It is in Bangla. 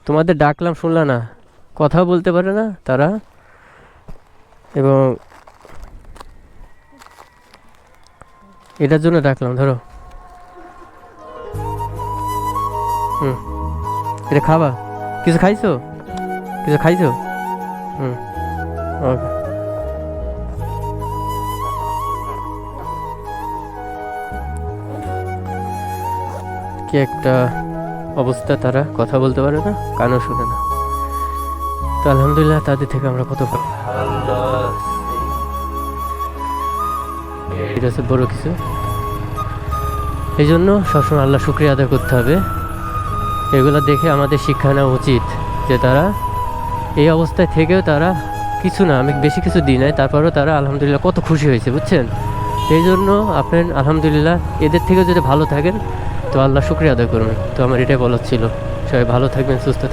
তোমাদের ডাকলাম শুনলা না, কথা বলতে পারে না তারা। এবং এটার জন্য ডাকলাম, ধরো। হুম, এটা খাবা? কিছু খাইছো? কিছু খাইছো? হুম, ওকে। কি একটা অবস্থা, তারা কথা বলতে পারে না, কানও শুনে না। তো আলহামদুলিল্লাহ তাদের থেকে আমরা কত এটা হচ্ছে বড় কিছু। এই জন্য সবসময় আল্লাহ শুকরিয়া আদায় করতে হবে। এগুলো দেখে আমাদের শিক্ষা নেওয়া উচিত যে তারা এই অবস্থায় থেকেও তারা কিছু না, আমি বেশি কিছু দিই নাই, তারপরেও তারা আলহামদুলিল্লাহ কত খুশি হয়েছে, বুঝছেন? এই জন্য আপনার আলহামদুলিল্লাহ এদের থেকেও যদি ভালো থাকেন তো আল্লাহ শুকরিয়া আদায় করবেন। তো আমার এটাই বলার ছিল। সবাই ভালো থাকবেন, সুস্থ থাকবেন।